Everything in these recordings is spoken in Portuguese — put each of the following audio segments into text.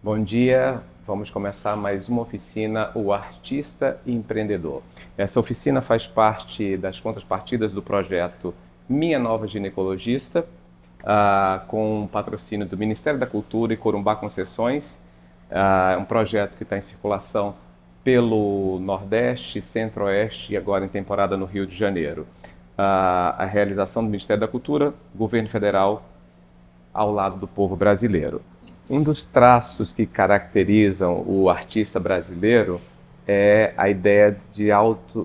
Bom dia, vamos começar mais uma oficina, o Artista e Empreendedor. Essa oficina faz parte das contrapartidas do projeto Minha Nova Ginecologista, com patrocínio do Ministério da Cultura e Corumbá Concessões. É um projeto que está em circulação pelo Nordeste, Centro-Oeste e agora em temporada no Rio de Janeiro. A realização do Ministério da Cultura, Governo Federal, ao lado do povo brasileiro. Um dos traços que caracterizam o artista brasileiro é a ideia de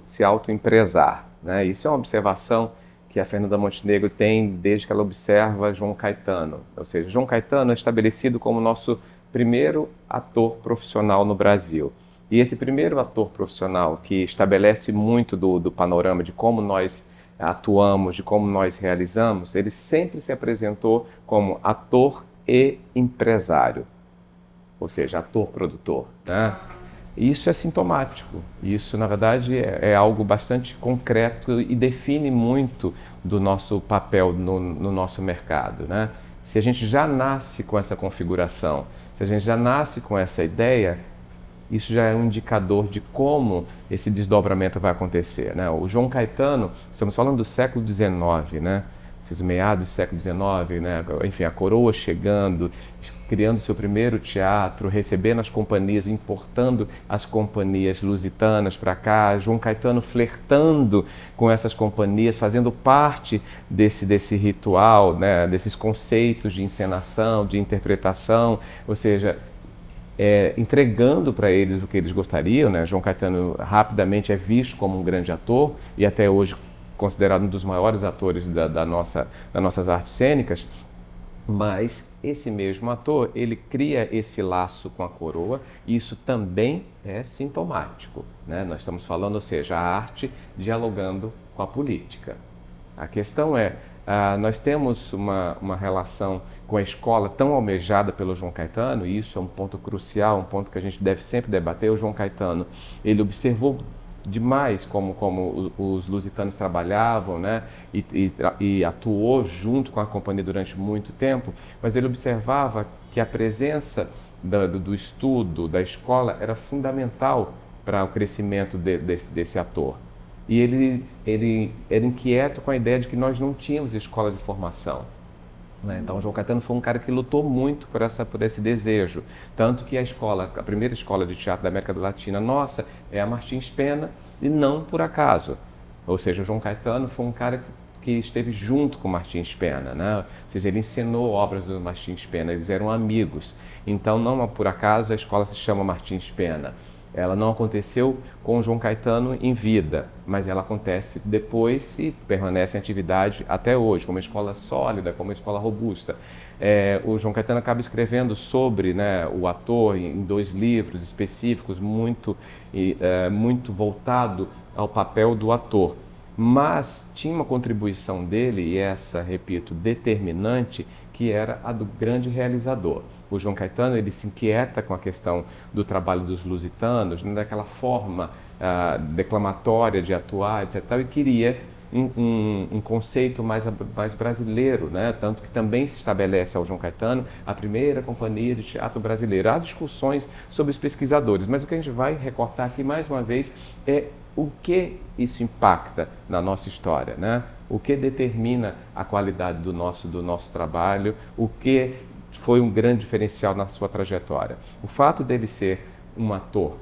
se autoempresar, né? Isso é uma observação que a Fernanda Montenegro tem desde que ela observa João Caetano. Ou seja, João Caetano é estabelecido como nosso primeiro ator profissional no Brasil. E esse primeiro ator profissional que estabelece muito do panorama de como nós atuamos, de como nós realizamos, ele sempre se apresentou como ator e empresário, ou seja, ator-produtor, né? Isso é sintomático, isso na verdade é algo bastante concreto e define muito do nosso papel no nosso mercado, né? Se a gente já nasce com essa configuração, se a gente já nasce com essa ideia, isso já é um indicador de como esse desdobramento vai acontecer, né? O João Caetano, estamos falando do século XIX, né? Esses meados do século XIX, né? Enfim, a coroa chegando, criando seu primeiro teatro, recebendo as companhias, importando as companhias lusitanas para cá, João Caetano flertando com essas companhias, fazendo parte desse ritual, né? Desses conceitos de encenação, de interpretação, ou seja, entregando para eles o que eles gostariam, né? João Caetano rapidamente é visto como um grande ator e até hoje considerado um dos maiores atores das nossas artes cênicas, mas esse mesmo ator, ele cria esse laço com a coroa e isso também é sintomático, né? Nós estamos falando, ou seja, a arte dialogando com a política. A questão é, nós temos uma relação com a escola tão almejada pelo João Caetano, e isso é um ponto crucial, um ponto que a gente deve sempre debater. O João Caetano, ele observou demais como os lusitanos trabalhavam, né? E atuou junto com a companhia durante muito tempo, mas ele observava que a presença do estudo, da escola, era fundamental para o crescimento desse ator. E ele era inquieto com a ideia de que nós não tínhamos escola de formação, né? Então, João Caetano foi um cara que lutou muito por esse desejo. Tanto que a primeira escola de teatro da América Latina nossa é a Martins Pena, e não por acaso. Ou seja, João Caetano foi um cara que esteve junto com Martins Pena, né? Ou seja, ele encenou obras do Martins Pena, eles eram amigos. Então, não por acaso a escola se chama Martins Pena. Ela não aconteceu com o João Caetano em vida, mas ela acontece depois e permanece em atividade até hoje, como uma escola sólida, como uma escola robusta. O João Caetano acaba escrevendo sobre, né, o ator em 2 livros específicos, muito voltado ao papel do ator. Mas tinha uma contribuição dele, e essa, repito, determinante, que era a do grande realizador. O João Caetano, ele se inquieta com a questão do trabalho dos lusitanos, né, daquela forma declamatória de atuar, etc. E queria um conceito mais brasileiro, né? Tanto que também se estabelece ao João Caetano a primeira companhia de teatro brasileira. Há discussões sobre os pesquisadores, mas o que a gente vai recortar aqui mais uma vez é o que isso impacta na nossa história, né? O que determina a qualidade do nosso trabalho, o que foi um grande diferencial na sua trajetória. O fato dele ser um ator,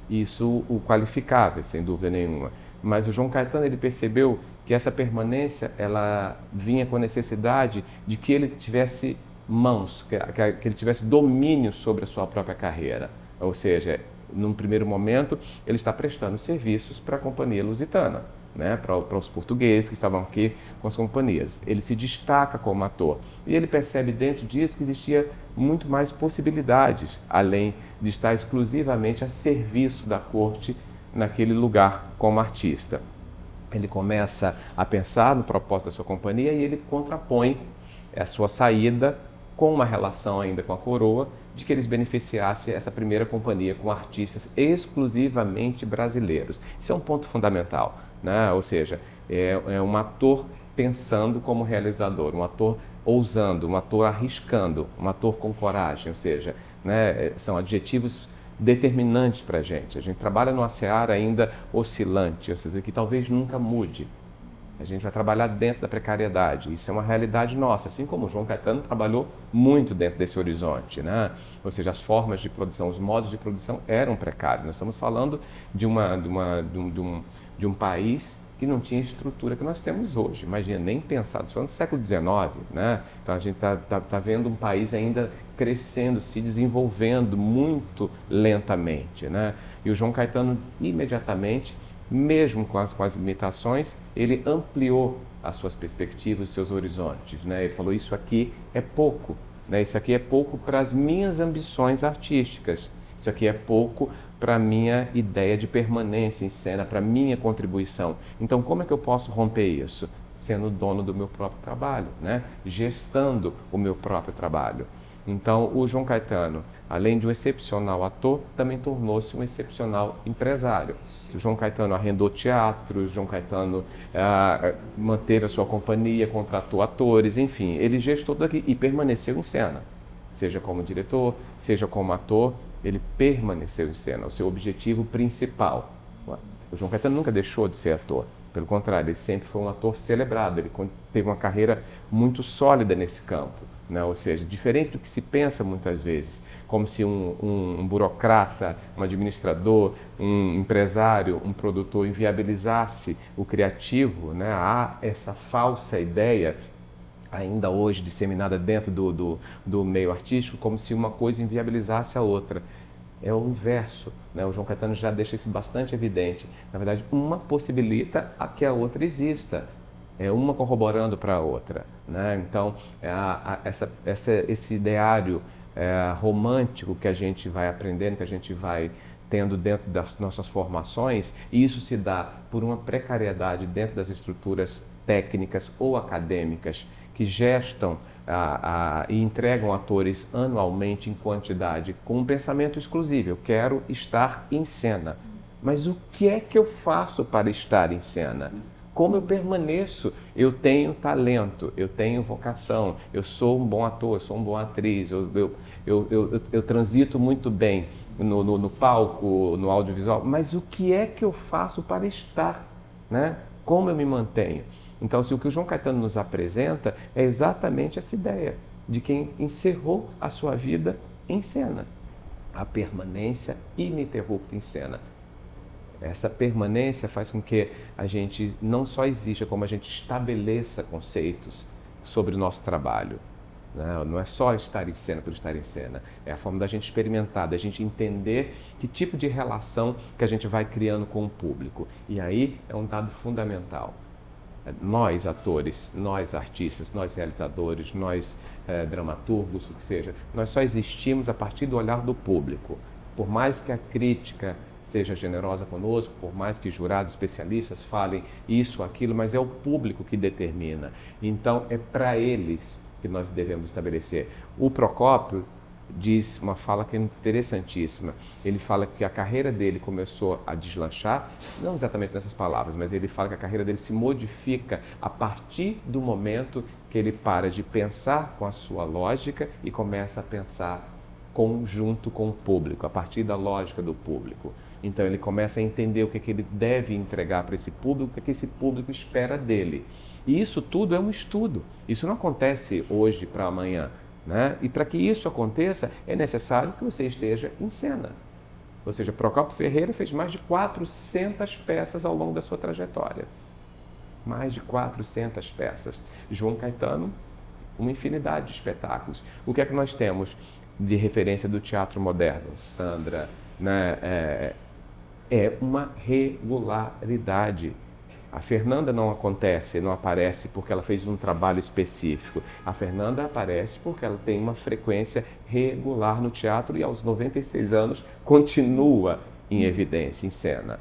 isso o qualificava, sem dúvida nenhuma. Mas o João Caetano, ele percebeu que essa permanência, ela vinha com a necessidade de que ele tivesse mãos, que ele tivesse domínio sobre a sua própria carreira. Ou seja, num primeiro momento, ele está prestando serviços para a Companhia Lusitana, né, para os portugueses que estavam aqui com as companhias. Ele se destaca como ator e ele percebe dentro disso que existia muito mais possibilidades, além de estar exclusivamente a serviço da corte naquele lugar como artista. Ele começa a pensar no propósito da sua companhia e ele contrapõe a sua saída com uma relação ainda com a coroa, de que eles beneficiassem essa primeira companhia com artistas exclusivamente brasileiros. Isso é um ponto fundamental, né? Ou seja, é um ator pensando como realizador, um ator ousando, um ator arriscando, um ator com coragem, ou seja, né? São adjetivos determinantes para a gente. A gente trabalha numa seara ainda oscilante, ou seja, que talvez nunca mude. A gente vai trabalhar dentro da precariedade. Isso é uma realidade nossa, assim como o João Caetano trabalhou muito dentro desse horizonte, né? Ou seja, as formas de produção, os modos de produção eram precários. Nós estamos falando de um país que não tinha estrutura que nós temos hoje. Imagina, nem pensado, só no século XIX, né? Então a gente tá vendo um país ainda crescendo, se desenvolvendo muito lentamente, né? E o João Caetano, imediatamente, mesmo com as limitações, ele ampliou as suas perspectivas, os seus horizontes, né? Ele falou, isso aqui é pouco, né? Isso aqui é pouco para as minhas ambições artísticas, isso aqui é pouco para a minha ideia de permanência em cena, para a minha contribuição. Então, como é que eu posso romper isso? Sendo dono do meu próprio trabalho, né? Gestando o meu próprio trabalho. Então, o João Caetano, além de um excepcional ator, também tornou-se um excepcional empresário. O João Caetano arrendou teatros, o João Caetano manteve a sua companhia, contratou atores, enfim, ele gestou tudo aqui e permaneceu em cena. Seja como diretor, seja como ator, ele permaneceu em cena, o seu objetivo principal. O João Caetano nunca deixou de ser ator. Pelo contrário, ele sempre foi um ator celebrado, ele teve uma carreira muito sólida nesse campo, né? Ou seja, diferente do que se pensa muitas vezes, como se um burocrata, um administrador, um empresário, um produtor inviabilizasse o criativo, né? Há essa falsa ideia, ainda hoje disseminada dentro do meio artístico, como se uma coisa inviabilizasse a outra. É o inverso, né? O João Caetano já deixa isso bastante evidente. Na verdade, uma possibilita a que a outra exista. É uma corroborando para a outra, né? Então, esse ideário romântico que a gente vai aprendendo, que a gente vai tendo dentro das nossas formações, e isso se dá por uma precariedade dentro das estruturas técnicas ou acadêmicas que gestam e entregam atores anualmente em quantidade, com um pensamento exclusivo: eu quero estar em cena. Mas o que é que eu faço para estar em cena? Como eu permaneço? Eu tenho talento, eu tenho vocação, eu sou um bom ator, eu sou uma boa atriz, eu transito muito bem no palco, no audiovisual, mas o que é que eu faço para estar, né? Como eu me mantenho? Então, se o que o João Caetano nos apresenta é exatamente essa ideia de quem encerrou a sua vida em cena, a permanência ininterrupta em cena. Essa permanência faz com que a gente não só exista, como a gente estabeleça conceitos sobre o nosso trabalho. Não é só estar em cena por estar em cena, é a forma da gente experimentar, da gente entender que tipo de relação que a gente vai criando com o público. E aí é um dado fundamental. Nós, atores, nós, artistas, nós, realizadores, nós, dramaturgos, o que seja, nós só existimos a partir do olhar do público. Por mais que a crítica seja generosa conosco, por mais que jurados, especialistas falem isso, aquilo, mas é o público que determina. Então, é para eles que nós devemos estabelecer. O Procópio diz uma fala que é interessantíssima. Ele fala que a carreira dele começou a deslanchar, não exatamente nessas palavras, mas ele fala que a carreira dele se modifica a partir do momento que ele para de pensar com a sua lógica e começa a pensar junto com o público, a partir da lógica do público. Então ele começa a entender o que ele deve entregar para esse público, o que esse público espera dele. E isso tudo é um estudo. Isso não acontece hoje para amanhã, né? E para que isso aconteça, é necessário que você esteja em cena. Ou seja, Procópio Ferreira fez mais de 400 peças ao longo da sua trajetória. Mais de 400 peças. João Caetano, uma infinidade de espetáculos. O que é que nós temos de referência do teatro moderno? Sandra, né? É uma regularidade. A Fernanda não aparece porque ela fez um trabalho específico. A Fernanda aparece porque ela tem uma frequência regular no teatro e aos 96 anos continua em evidência, em cena.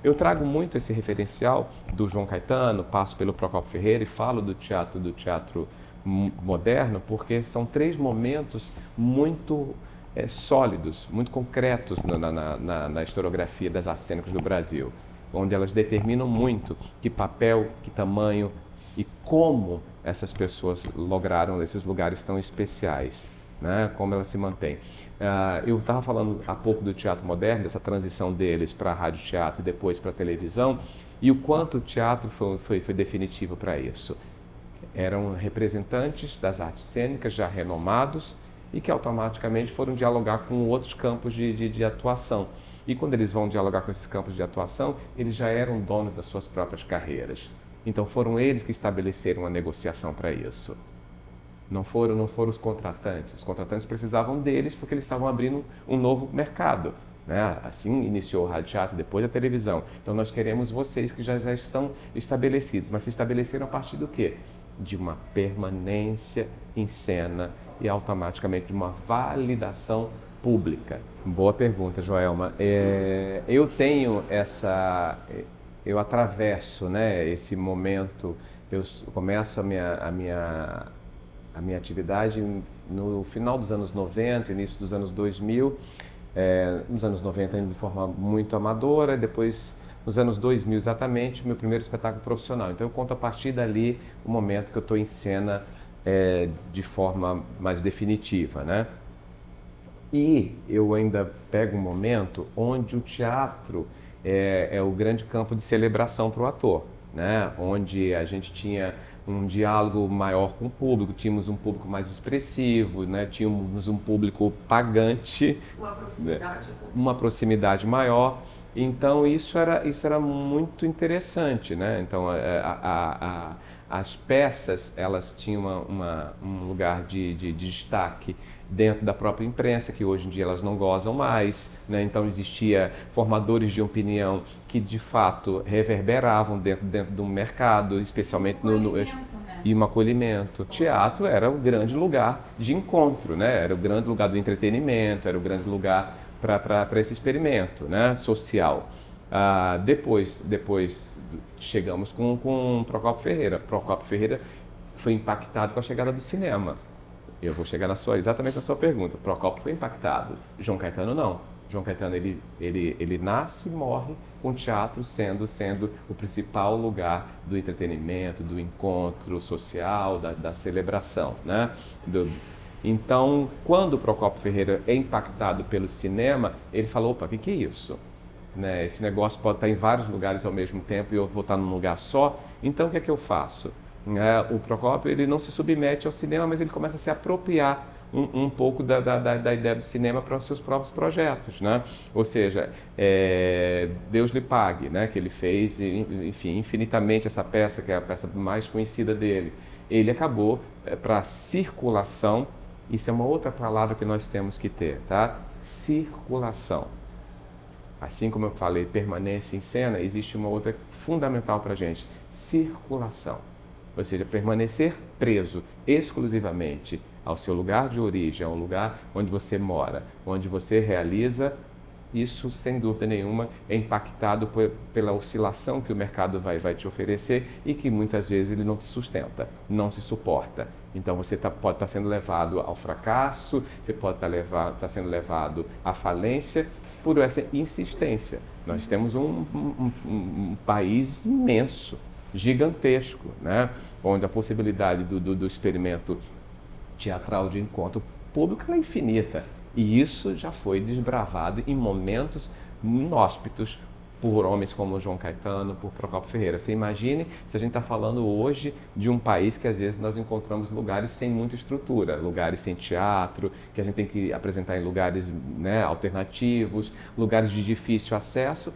Eu trago muito esse referencial do João Caetano, passo pelo Procópio Ferreira e falo do teatro moderno porque são 3 momentos muito sólidos, muito concretos na historiografia das artes cênicas do Brasil, onde elas determinam muito que papel, que tamanho e como essas pessoas lograram esses lugares tão especiais. né? Como ela se mantém. Eu estava falando há pouco do teatro moderno, dessa transição deles para rádio-teatro e depois para televisão, e o quanto o teatro foi definitivo para isso. Eram representantes das artes cênicas já renomados e que automaticamente foram dialogar com outros campos de atuação. E quando eles vão dialogar com esses campos de atuação, eles já eram donos das suas próprias carreiras. Então foram eles que estabeleceram a negociação para isso. Não foram os contratantes. Os contratantes precisavam deles porque eles estavam abrindo um novo mercado, né? Assim iniciou o rádio teatro, depois a televisão. Então nós queremos vocês que já estão estabelecidos. Mas se estabeleceram a partir do quê? De uma permanência em cena e automaticamente de uma validação pública. Boa pergunta, Joelma. Eu atravesso, né, esse momento, eu começo a minha atividade no final dos anos 90, início dos anos 2000, nos anos 90 ainda de forma muito amadora, depois nos anos 2000 exatamente, meu primeiro espetáculo profissional. Então eu conto a partir dali o momento que eu estou em cena de forma mais definitiva, né? E eu ainda pego um momento onde o teatro é o grande campo de celebração para o ator, né? Onde a gente tinha um diálogo maior com o público, tínhamos um público mais expressivo, né? Tínhamos um público pagante, uma proximidade maior. Então isso era muito interessante, né? Então as peças elas tinham um lugar de destaque dentro da própria imprensa, que hoje em dia elas não gozam mais, né? Então existia formadores de opinião que de fato reverberavam dentro do mercado, especialmente e um acolhimento. O teatro era o grande lugar de encontro, né? Era o grande lugar do entretenimento, era o grande lugar para esse experimento, né, social. Depois chegamos com Procópio Ferreira. Procópio Ferreira foi impactado com a chegada do cinema. Eu vou chegar exatamente na sua pergunta. Procópio foi impactado, João Caetano não. João Caetano ele nasce e morre com o teatro sendo o principal lugar do entretenimento, do encontro social, da celebração, né? Então, quando o Procópio Ferreira é impactado pelo cinema, ele falou, opa, o que é isso? Né? Esse negócio pode estar em vários lugares ao mesmo tempo e eu vou estar num lugar só, então o que é que eu faço? O Procópio ele não se submete ao cinema, mas ele começa a se apropriar um pouco da ideia do cinema para os seus próprios projetos, né? Ou seja, Deus lhe pague, né? Que ele fez, enfim, infinitamente essa peça, que é a peça mais conhecida dele. Ele acabou para circulação. Isso é uma outra palavra que nós temos que ter, tá? Circulação. Assim como eu falei, permanência em cena, existe uma outra fundamental para a gente, circulação. Ou seja, permanecer preso exclusivamente ao seu lugar de origem, ao lugar onde você mora, onde você realiza, isso sem dúvida nenhuma é impactado pela oscilação que o mercado vai te oferecer e que muitas vezes ele não te sustenta, não se suporta. Então você pode estar sendo levado ao fracasso, você pode estar sendo levado à falência por essa insistência. Nós temos um país imenso, gigantesco, né? Onde a possibilidade do experimento teatral de encontro público é infinita. E isso já foi desbravado em momentos inóspitos por homens como João Caetano, por Procópio Ferreira. Você imagine se a gente está falando hoje de um país que às vezes nós encontramos lugares sem muita estrutura, lugares sem teatro, que a gente tem que apresentar em lugares, né, alternativos, lugares de difícil acesso.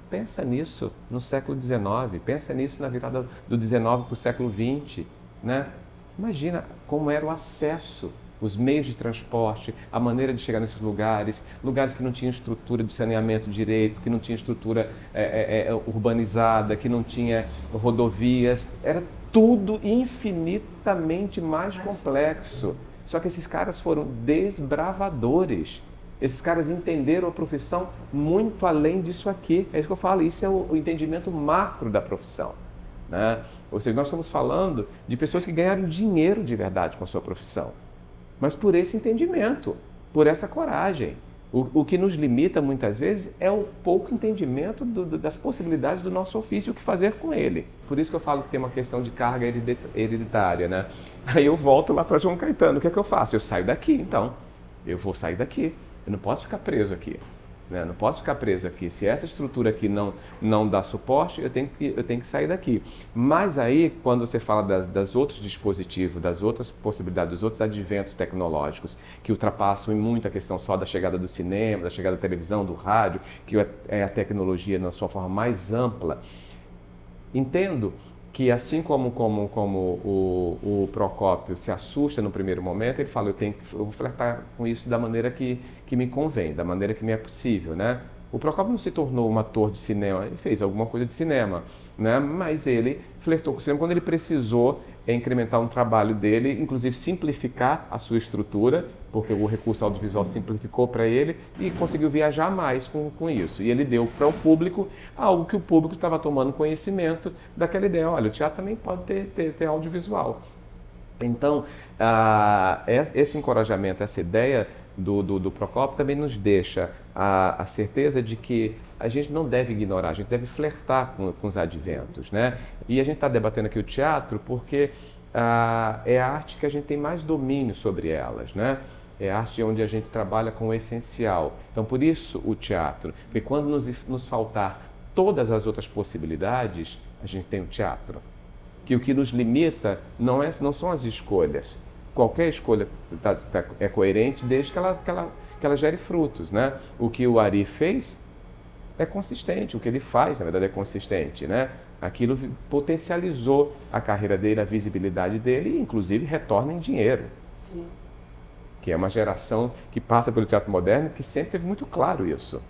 Pensa nisso no século XIX, pensa nisso na virada do XIX para o século XX, né? Imagina como era o acesso, os meios de transporte, a maneira de chegar nesses lugares, lugares que não tinham estrutura de saneamento direito, que não tinha estrutura urbanizada, que não tinha rodovias, era tudo infinitamente mais complexo. Só que esses caras foram desbravadores. Esses caras entenderam a profissão muito além disso aqui. É isso que eu falo, isso é o entendimento macro da profissão, né? Ou seja, nós estamos falando de pessoas que ganharam dinheiro de verdade com a sua profissão, mas por esse entendimento, por essa coragem, O que nos limita muitas vezes é o pouco entendimento das possibilidades do nosso ofício, o que fazer com ele. Por isso que eu falo que tem uma questão de carga hereditária, né? Aí eu volto lá para João Caetano, o que é que eu faço? Eu saio daqui, então. Eu vou sair daqui. Eu não posso ficar preso aqui. Né? Não posso ficar preso aqui. Se essa estrutura aqui não dá suporte, eu tenho que sair daqui. Mas aí, quando você fala das outros dispositivos, das outras possibilidades, dos outros adventos tecnológicos, que ultrapassam muito a questão só da chegada do cinema, da chegada da televisão, do rádio, que é a tecnologia na sua forma mais ampla, entendo que assim como o Procópio se assusta no primeiro momento, ele fala, eu vou flertar com isso da maneira que me convém, da maneira que me é possível, né? O Procópio não se tornou um ator de cinema, ele fez alguma coisa de cinema, né? Mas ele flertou com o cinema quando ele precisou incrementar um trabalho dele, inclusive simplificar a sua estrutura, porque o recurso audiovisual simplificou para ele e conseguiu viajar mais com isso. E ele deu para o público algo que o público estava tomando conhecimento daquela ideia. Olha, o teatro também pode ter audiovisual. Então, esse encorajamento, essa ideia do Procópio também nos deixa a certeza de que a gente não deve ignorar, a gente deve flertar com os adventos, né? E a gente está debatendo aqui o teatro porque é a arte que a gente tem mais domínio sobre elas, né? É a arte onde a gente trabalha com o essencial. Então, por isso o teatro, porque quando nos faltar todas as outras possibilidades, a gente tem o teatro. Que o que nos limita não são as escolhas. Qualquer escolha é coerente desde que ela gere frutos, né? O que o Ari fez é consistente, o que ele faz, na verdade, é consistente, né? Aquilo potencializou a carreira dele, a visibilidade dele e, inclusive, retorna em dinheiro. Sim. Que é uma geração que passa pelo teatro moderno que sempre teve muito claro isso.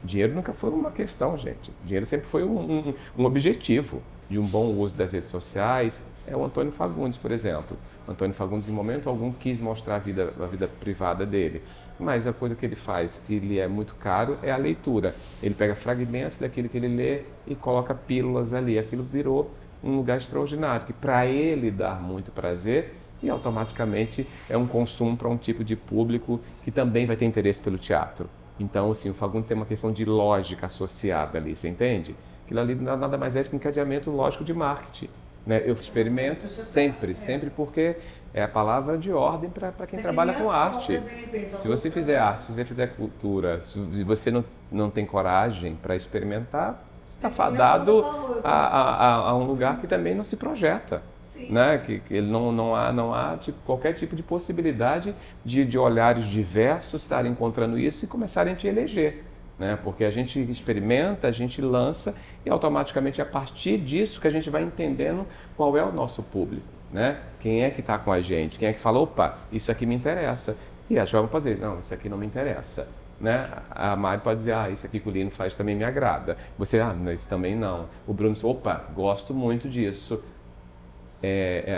Dinheiro nunca foi uma questão, gente. Dinheiro sempre foi um objetivo de um bom uso das redes sociais. É o Antônio Fagundes, por exemplo. O Antônio Fagundes, em momento algum, quis mostrar a vida privada dele. Mas a coisa que ele faz, que lhe é muito caro, é a leitura. Ele pega fragmentos daquilo que ele lê e coloca pílulas ali. Aquilo virou um lugar extraordinário, que para ele dá muito prazer e automaticamente é um consumo para um tipo de público que também vai ter interesse pelo teatro. Então, assim, o Fagundes tem uma questão de lógica associada ali, você entende? Aquilo ali nada mais é que um encadeamento lógico de marketing. Né? Eu experimento sempre, porque é a palavra de ordem para quem trabalha com arte. Se você fizer arte, se você fizer cultura, se você não tem coragem para experimentar, você está fadado a um lugar que também não se projeta. Né? Que ele não há qualquer tipo de possibilidade de olhares diversos estarem encontrando isso e começarem a te eleger. Né? Porque a gente experimenta, a gente lança e automaticamente é a partir disso que a gente vai entendendo qual é o nosso público, né? Quem é que está com a gente, quem é que fala, opa, isso aqui me interessa. E a jovem pode dizer, não, isso aqui não me interessa. Né? A Mari pode dizer, isso aqui que o Lino faz também me agrada. Você, isso também não. O Bruno diz, opa, gosto muito disso.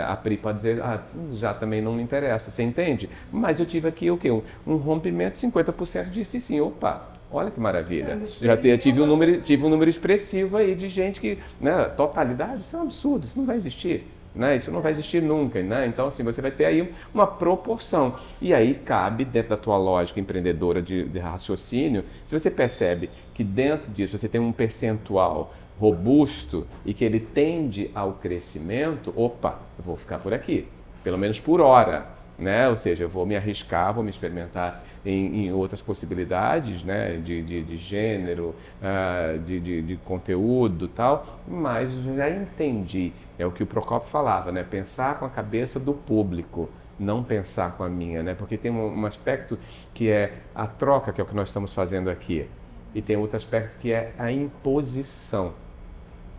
A Pri pode dizer, já também não me interessa, você entende? Mas eu tive aqui o quê? Um rompimento, 50% disse sim, opa, olha que maravilha. Tive um número expressivo aí de gente que, né, totalidade, isso é um absurdo, isso não vai existir. Né? Isso não vai existir nunca, né? Então, assim, você vai ter aí uma proporção. E aí cabe, dentro da tua lógica empreendedora de raciocínio, se você percebe que dentro disso você tem um percentual robusto e que ele tende ao crescimento, opa, eu vou ficar por aqui, pelo menos por hora, né? Ou seja, eu vou me arriscar, vou me experimentar em outras possibilidades, né? De gênero, de conteúdo e tal, mas eu já entendi, é o que o Procópio falava, né? Pensar com a cabeça do público, não pensar com a minha, né? Porque tem um aspecto que é a troca, que é o que nós estamos fazendo aqui, e tem outro aspecto que é a imposição.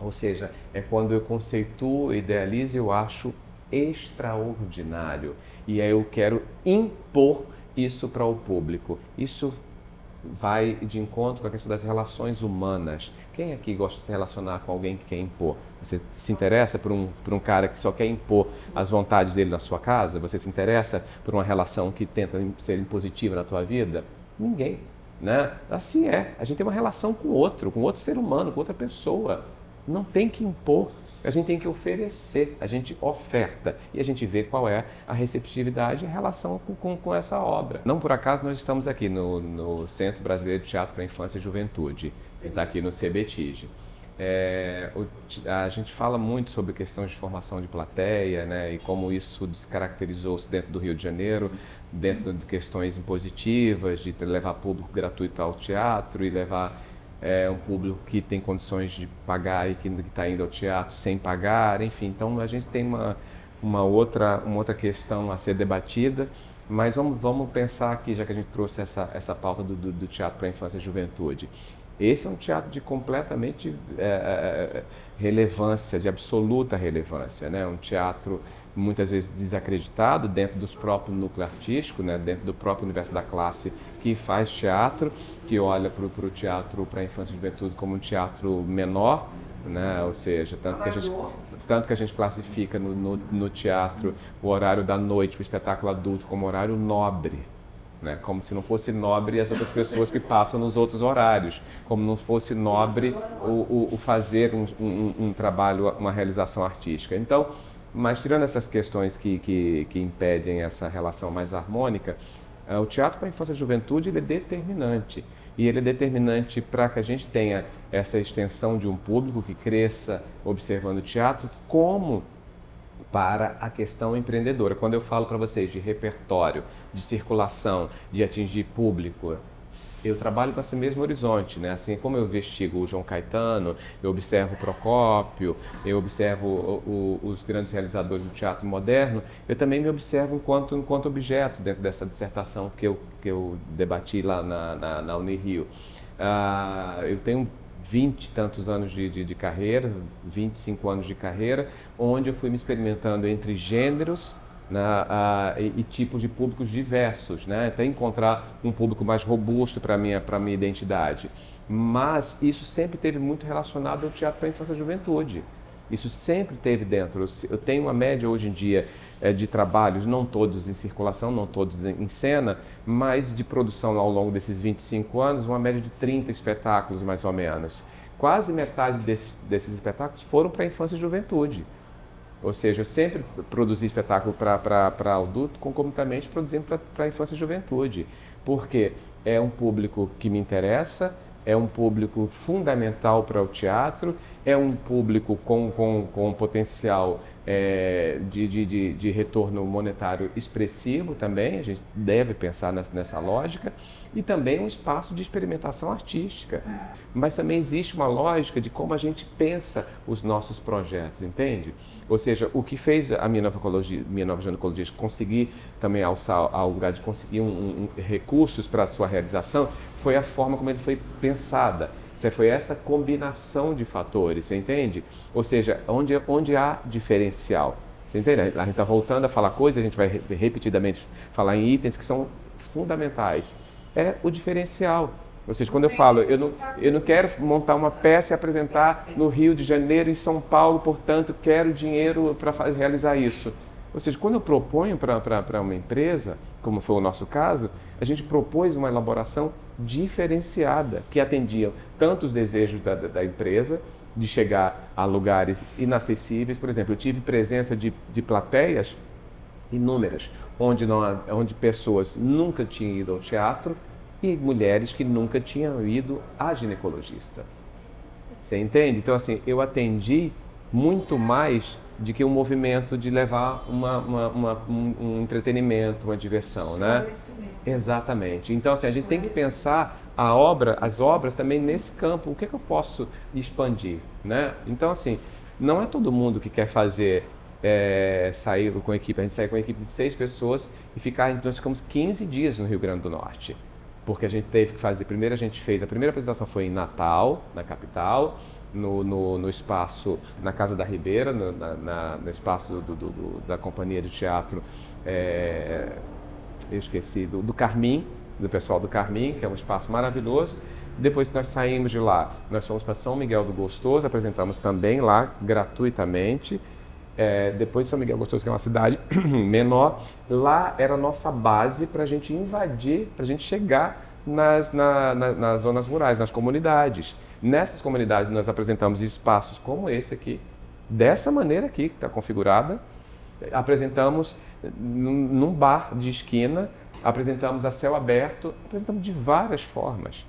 Ou seja, é quando eu conceituo, idealizo e eu acho extraordinário. E aí eu quero impor isso para o público. Isso vai de encontro com a questão das relações humanas. Quem aqui gosta de se relacionar com alguém que quer impor? Você se interessa por um cara que só quer impor as vontades dele na sua casa? Você se interessa por uma relação que tenta ser impositiva na tua vida? Ninguém. Né? Assim a gente tem uma relação com outro ser humano, com outra pessoa. Não tem que impor, A gente tem que oferecer, a gente oferta e a gente vê qual é a receptividade em relação com essa obra. Não por acaso nós estamos aqui no Centro Brasileiro de Teatro para a Infância e Juventude, que está aqui no CBTIG. A gente fala muito sobre questões de formação de plateia, né, e como isso descaracterizou-se dentro do Rio de Janeiro, dentro de questões impositivas, de levar público gratuito ao teatro e levar um público que tem condições de pagar e que está indo ao teatro sem pagar, enfim. Então a gente tem uma outra questão a ser debatida, mas vamos pensar aqui, já que a gente trouxe essa pauta do teatro para a infância e juventude. Esse é um teatro de completamente relevância, de absoluta relevância, né? Um teatro muitas vezes desacreditado dentro dos próprios núcleo artístico, né? Dentro do próprio universo da classe que faz teatro, que olha para o teatro para a infância e juventude como um teatro menor, né? Ou seja, tanto que a gente classifica no teatro o horário da noite, o espetáculo adulto, como horário nobre. Né? Como se não fosse nobre as outras pessoas que passam nos outros horários, como não fosse nobre o fazer um trabalho, uma realização artística. Então, mas tirando essas questões que impedem essa relação mais harmônica, o teatro para a infância e juventude ele é determinante. E ele é determinante para que a gente tenha essa extensão de um público que cresça observando o teatro, como para a questão empreendedora. Quando eu falo para vocês de repertório, de circulação, de atingir público, eu trabalho com esse mesmo horizonte, né? Assim como eu investigo o João Caetano, eu observo o Procópio, eu observo os grandes realizadores do teatro moderno, eu também me observo enquanto objeto dentro dessa dissertação que eu debati lá na Unirio. Eu tenho 20 e tantos anos de carreira, 25 anos de carreira, onde eu fui me experimentando entre gêneros, né, e tipos de públicos diversos, né, até encontrar um público mais robusto para a minha identidade. Mas isso sempre teve muito relacionado ao teatro para a infância e juventude. Isso sempre teve dentro. Eu tenho uma média hoje em dia de trabalhos, não todos em circulação, não todos em cena, mas de produção ao longo desses 25 anos, uma média de 30 espetáculos mais ou menos. Quase metade desses espetáculos foram para a infância e juventude. Ou seja, eu sempre produzi espetáculo para adulto, concomitantemente produzindo para a infância e juventude. Porque é um público que me interessa, é um público fundamental para o teatro, é um público com potencial de retorno monetário expressivo também, a gente deve pensar nessa lógica, e também um espaço de experimentação artística. Mas também existe uma lógica de como a gente pensa os nossos projetos, entende? Ou seja, o que fez a Minha Nova Ginecologia conseguir também alçar ao lugar de conseguir recursos para a sua realização foi a forma como ele foi pensada. Foi essa combinação de fatores, você entende? Ou seja, onde há diferencial. Você entende? A gente está voltando a falar coisas, a gente vai repetidamente falar em itens que são fundamentais. É o diferencial. Ou seja, quando eu falo, eu não quero montar uma peça e apresentar no Rio de Janeiro, em São Paulo, portanto, quero dinheiro para realizar isso. Ou seja, quando eu proponho para uma empresa, como foi o nosso caso, a gente propôs uma elaboração diferenciada, que atendia tanto os desejos da empresa, de chegar a lugares inacessíveis. Por exemplo, eu tive presença de plateias inúmeras, onde pessoas nunca tinham ido ao teatro e mulheres que nunca tinham ido à ginecologista. Você entende? Então, assim, eu atendi muito mais de que um movimento de levar um entretenimento, uma diversão, né? Exatamente. Então, assim, a gente tem que pensar as obras também nesse campo. O que é que eu posso expandir, né? Então, assim, não é todo mundo que quer fazer sair com a equipe. A gente sai com a equipe de 6 pessoas e nós ficamos 15 dias no Rio Grande do Norte. Porque a gente teve que fazer, a primeira apresentação foi em Natal, na capital, no espaço, na Casa da Ribeira, no espaço da Companhia de Teatro, eu esqueci, do Carmim, do pessoal do Carmim, que é um espaço maravilhoso. Depois que nós saímos de lá, nós fomos para São Miguel do Gostoso, apresentamos também lá, gratuitamente. Depois São Miguel do Gostoso, que é uma cidade menor, lá era a nossa base para a gente invadir, para a gente chegar nas zonas rurais, nas comunidades. Nessas comunidades nós apresentamos espaços como esse aqui, dessa maneira aqui, que está configurada. Apresentamos num bar de esquina, apresentamos a céu aberto, apresentamos de várias formas,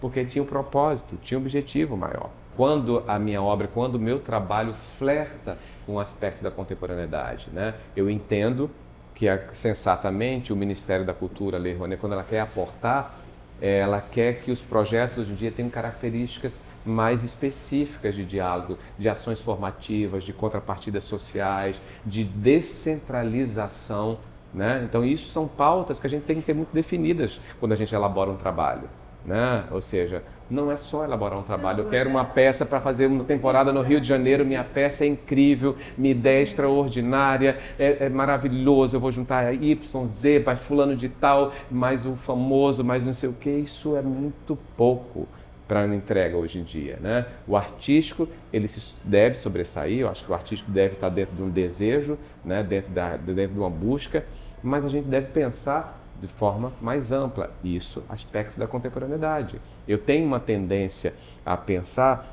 porque tinha um propósito, tinha um objetivo maior. Quando a minha obra, quando o meu trabalho flerta com aspectos da contemporaneidade, né? Eu entendo que sensatamente o Ministério da Cultura, Lei Rouanet, quando ela quer aportar, ela quer que os projetos hoje em dia tenham características mais específicas de diálogo, de ações formativas, de contrapartidas sociais, de descentralização, né? Então isso são pautas que a gente tem que ter muito definidas quando a gente elabora um trabalho, né? Ou seja, não é só elaborar um trabalho. Eu quero uma peça para fazer uma temporada no Rio de Janeiro, minha peça é incrível, minha ideia é extraordinária, é maravilhoso, eu vou juntar Y, Z, vai fulano de tal, mais o famoso, mais não sei o que. Isso é muito pouco para a entrega hoje em dia, né? O artístico, ele deve sobressair, eu acho que o artístico deve estar dentro de um desejo, né? dentro de uma busca, mas a gente deve pensar de forma mais ampla, isso, aspectos da contemporaneidade. Eu tenho uma tendência a pensar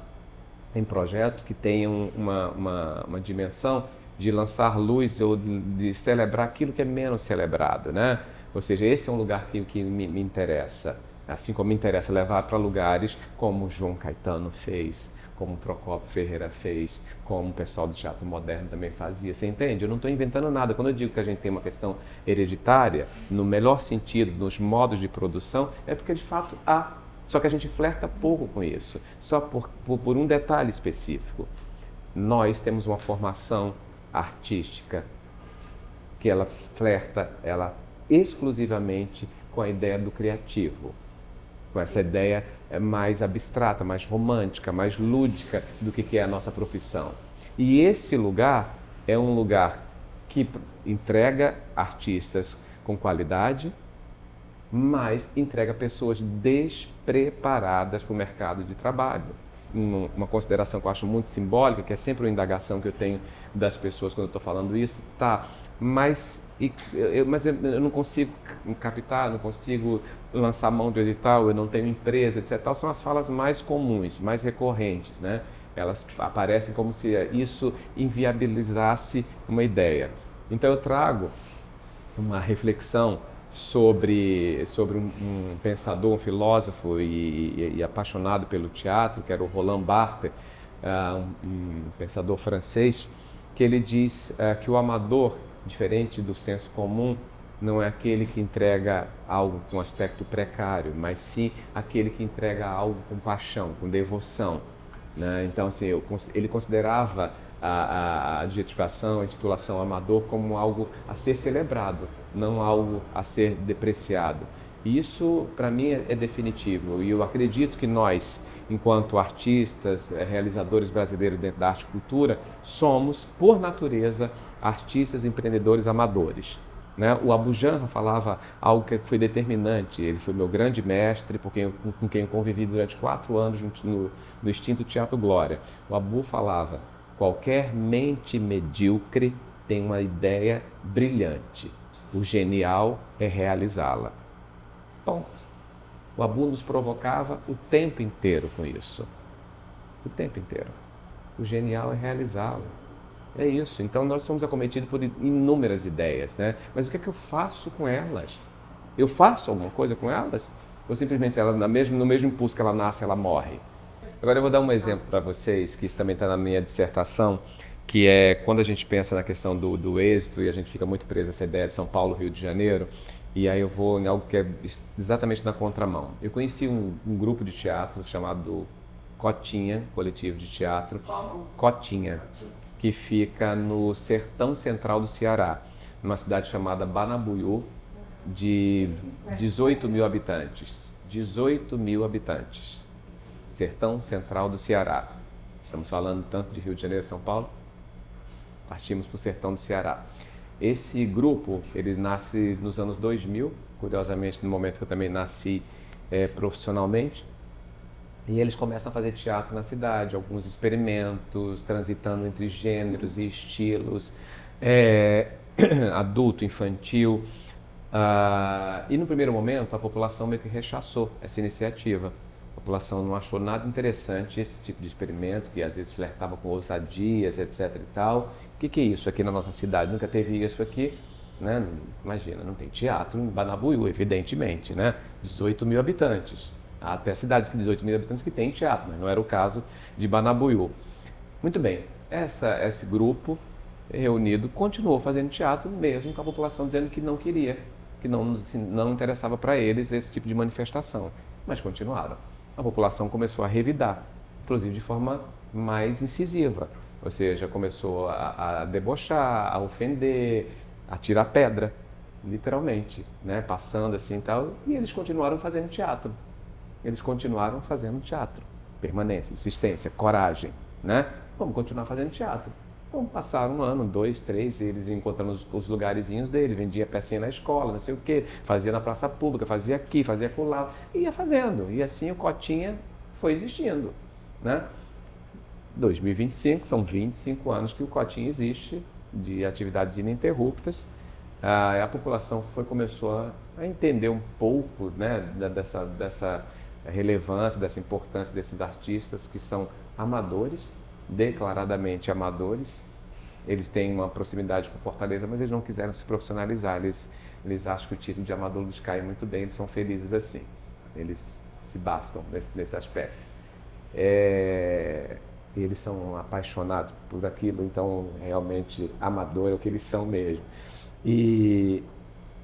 em projetos que tenham uma dimensão de lançar luz ou de celebrar aquilo que é menos celebrado, né? Ou seja, esse é um lugar que me interessa. Assim como me interessa levar para lugares como João Caetano fez, como Procópio Ferreira fez, como o pessoal do teatro moderno também fazia. Você entende? Eu não estou inventando nada. Quando eu digo que a gente tem uma questão hereditária, no melhor sentido, nos modos de produção, é porque de fato há. Só que a gente flerta pouco com isso, só por um detalhe específico. Nós temos uma formação artística que ela flerta exclusivamente com a ideia do criativo, com essa ideia mais abstrata, mais romântica, mais lúdica do que é a nossa profissão. E esse lugar é um lugar que entrega artistas com qualidade, mas entrega pessoas despreparadas para o mercado de trabalho. Uma consideração que eu acho muito simbólica, que é sempre uma indagação que eu tenho das pessoas quando eu estou falando isso, mas eu não consigo captar, não consigo lançar mão do edital, eu não tenho empresa, etc. São as falas mais comuns, mais recorrentes, né? Elas aparecem como se isso inviabilizasse uma ideia. Então eu trago uma reflexão sobre um pensador, um filósofo e apaixonado pelo teatro, que era o Roland Barthes, um pensador francês, que ele diz que o amador, diferente do senso comum, não é aquele que entrega algo com aspecto precário, mas sim aquele que entrega algo com paixão, com devoção, né? Então, assim, ele considerava a adjetivação, a intitulação amador como algo a ser celebrado, não algo a ser depreciado. E isso, para mim, é definitivo. E eu acredito que nós, enquanto artistas, realizadores brasileiros dentro da arte e cultura, somos, por natureza, artistas empreendedores amadores, né? O Abu Janra falava algo que foi determinante. Ele foi meu grande mestre, com quem eu convivi durante 4 anos no extinto Teatro Glória. O Abu falava: qualquer mente medíocre tem uma ideia brilhante. O genial é realizá-la. Ponto. O Abu nos provocava o tempo inteiro com isso. O tempo inteiro. O genial é realizá-lo. É isso. Então nós somos acometidos por inúmeras ideias, né? Mas o que é que eu faço com elas? Eu faço alguma coisa com elas? Ou simplesmente no mesmo impulso que ela nasce, ela morre? Agora eu vou dar um exemplo para vocês, que isso também está na minha dissertação, que é quando a gente pensa na questão do êxito e a gente fica muito preso a essa ideia de São Paulo, Rio de Janeiro, e aí eu vou em algo que é exatamente na contramão. Eu conheci um grupo de teatro chamado Cotinha, coletivo de teatro, Cotinha, que fica no sertão central do Ceará, numa cidade chamada Banabuiú, de 18 mil habitantes. 18 mil habitantes. Sertão central do Ceará. Estamos falando tanto de Rio de Janeiro e São Paulo, partimos para o sertão do Ceará. Esse grupo, ele nasce nos anos 2000, curiosamente no momento que eu também nasci profissionalmente, e eles começam a fazer teatro na cidade, alguns experimentos, transitando entre gêneros e estilos, adulto, infantil. E no primeiro momento a população meio que rechaçou essa iniciativa, A população não achou nada interessante esse tipo de experimento, que às vezes flertava com ousadias, etc. e tal. O que é isso aqui na nossa cidade? Nunca teve isso aqui, né? Imagina, não tem teatro em Banabuiú, evidentemente, né? 18 mil habitantes. Há até cidades que 18 mil habitantes que têm teatro, mas não era o caso de Banabuiú. Muito bem, esse grupo reunido continuou fazendo teatro, mesmo com a população dizendo que não queria, que não interessava para eles esse tipo de manifestação. Mas continuaram. A população começou a revidar, inclusive de forma mais incisiva. Ou seja, começou a debochar, a ofender, a tirar pedra, literalmente, né? Passando assim e tal. E eles continuaram fazendo teatro. Eles continuaram fazendo teatro. Permanência, insistência, coragem, né? Vamos continuar fazendo teatro. Então passaram 1 ano, 2, 3, eles encontrando os lugarzinhos deles, vendia pecinha na escola, não sei o quê, fazia na praça pública, fazia aqui, fazia acolá, ia fazendo. E assim o Cotinha foi existindo, né? 2025, são 25 anos que o Cotinha existe, de atividades ininterruptas. A população começou a entender um pouco, né, dessa relevância, dessa importância desses artistas que são amadores, declaradamente amadores. Eles têm uma proximidade com Fortaleza, mas eles não quiseram se profissionalizar. Eles acham que o título de amador lhes cai muito bem, eles são felizes assim. Eles se bastam nesse aspecto. Eles são apaixonados por aquilo, então realmente amador é o que eles são mesmo. E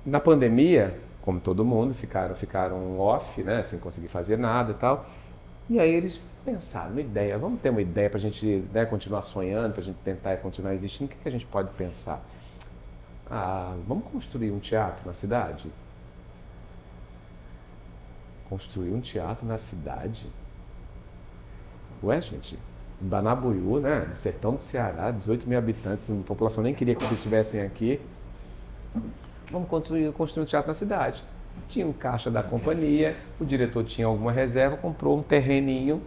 na pandemia, como todo mundo, ficaram off, né, sem conseguir fazer nada e tal. E aí eles pensaram, uma ideia, vamos ter uma ideia para a gente, né, continuar sonhando, para a gente tentar continuar existindo. O que a gente pode pensar? Vamos construir um teatro na cidade? Construir um teatro na cidade? Ué, gente, Banabuiú, né, no sertão do Ceará, 18 mil habitantes, a população nem queria que eles estivessem aqui. Vamos construir um teatro na cidade. Tinha um caixa da companhia, o diretor tinha alguma reserva, comprou um terreno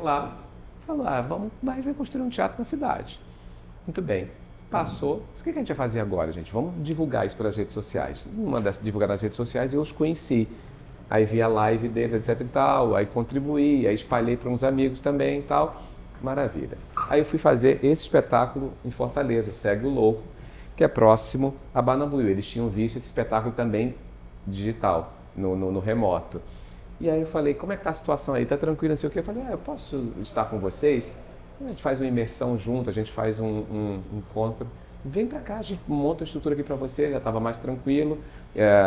lá, falou, vai construir um teatro na cidade. Muito bem, passou. O que a gente vai fazer agora, gente? Vamos divulgar isso pelas redes sociais. Divulgar nas redes sociais, eu os conheci. Aí vi a live deles, etc e tal, aí contribuí, aí espalhei para uns amigos também e tal. Maravilha. Aí eu fui fazer esse espetáculo em Fortaleza, o Segue o Louco, que é próximo a Banabuiú. Eles tinham visto esse espetáculo também digital, no remoto. E aí eu falei, como é que tá a situação aí? Tá tranquilo, não sei o quê? Eu falei, eu posso estar com vocês? A gente faz uma imersão junto, a gente faz um encontro. Vem pra cá, a gente monta a estrutura aqui pra você, já estava mais tranquilo.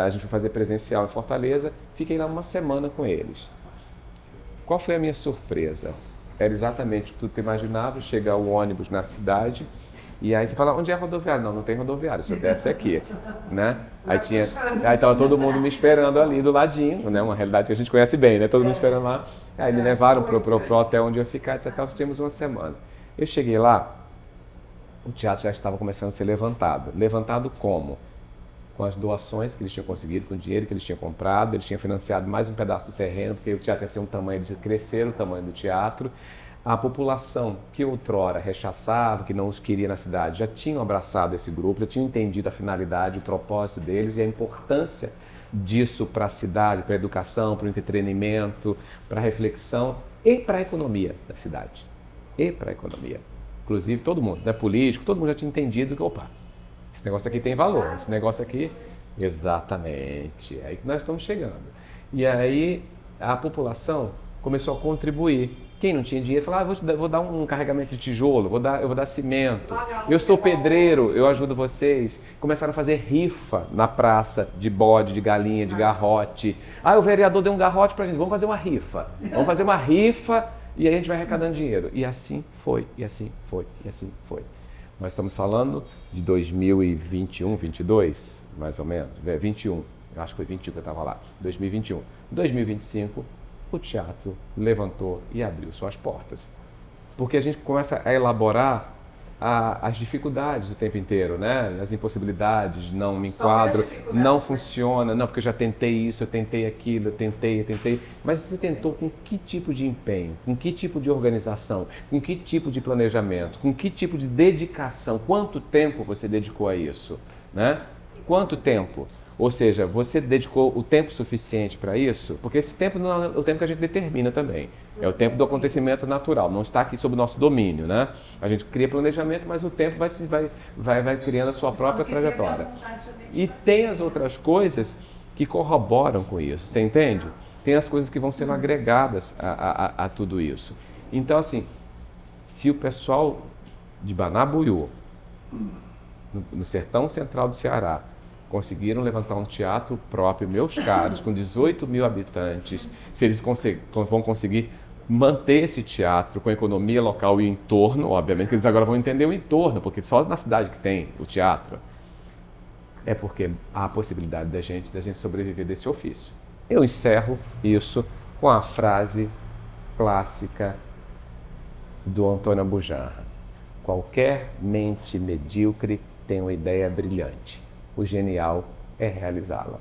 A gente foi fazer presencial em Fortaleza. Fiquei lá 1 semana com eles. Qual foi a minha surpresa? Era exatamente tudo que eu imaginava, chegar o ônibus na cidade. E aí você fala, onde é a rodoviária? Não tem rodoviária, só desce aqui, né? Aí tava todo mundo me esperando ali do ladinho, né? Uma realidade que a gente conhece bem, né? Todo mundo esperando lá. Aí me levaram pro hotel onde eu ia ficar, etc. Nós tínhamos 1 semana. Eu cheguei lá, o teatro já estava começando a ser levantado. Levantado como? Com as doações que eles tinham conseguido, com o dinheiro que eles tinham comprado, eles tinham financiado mais um pedaço do terreno, porque o teatro ia ser um tamanho, eles cresceram o tamanho do teatro. A população que outrora rechaçava, que não os queria na cidade, já tinham abraçado esse grupo, já tinham entendido a finalidade, o propósito deles e a importância disso para a cidade, para a educação, para o entretenimento, para a reflexão e para a economia da cidade. E para a economia. Inclusive todo mundo, né, político, todo mundo já tinha entendido que, esse negócio aqui tem valor, esse negócio aqui, exatamente, é aí que nós estamos chegando. E aí a população começou a contribuir. Quem não tinha dinheiro falava, vou dar um carregamento de tijolo, eu vou dar cimento. Eu sou pedreiro, eu ajudo vocês. Começaram a fazer rifa na praça de bode, de galinha, de garrote. O vereador deu um garrote pra gente, vamos fazer uma rifa. Vamos fazer uma rifa e aí a gente vai arrecadando dinheiro. E assim foi, e assim foi, e assim foi. Nós estamos falando de 2021, 22, mais ou menos, 21. Eu acho que foi 21 que eu estava lá, 2021. 2025, o teatro levantou e abriu suas portas. Porque a gente começa a elaborar as dificuldades o tempo inteiro, né? As impossibilidades, não me enquadro, não funciona, não, porque eu já tentei isso, eu tentei aquilo, eu tentei. Mas você tentou com que tipo de empenho, com que tipo de organização, com que tipo de planejamento, com que tipo de dedicação, quanto tempo você dedicou a isso, né? Quanto tempo? Ou seja, você dedicou o tempo suficiente para isso? Porque esse tempo não é o tempo que a gente determina também. É o tempo do acontecimento natural, não está aqui sob o nosso domínio, né? A gente cria planejamento, mas o tempo vai criando a sua própria trajetória. E tem as outras coisas que corroboram com isso, você entende? Tem as coisas que vão sendo agregadas a tudo isso. Então, assim, se o pessoal de Banabuiú, no sertão central do Ceará, conseguiram levantar um teatro próprio, meus caros, com 18 mil habitantes, se eles vão conseguir manter esse teatro com a economia local e o entorno, obviamente que eles agora vão entender o entorno, porque só na cidade que tem o teatro, é porque há a possibilidade da gente sobreviver desse ofício. Eu encerro isso com a frase clássica do Antônio Abujamra: qualquer mente medíocre tem uma ideia brilhante. O genial é realizá-la.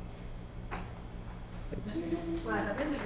Maravilha.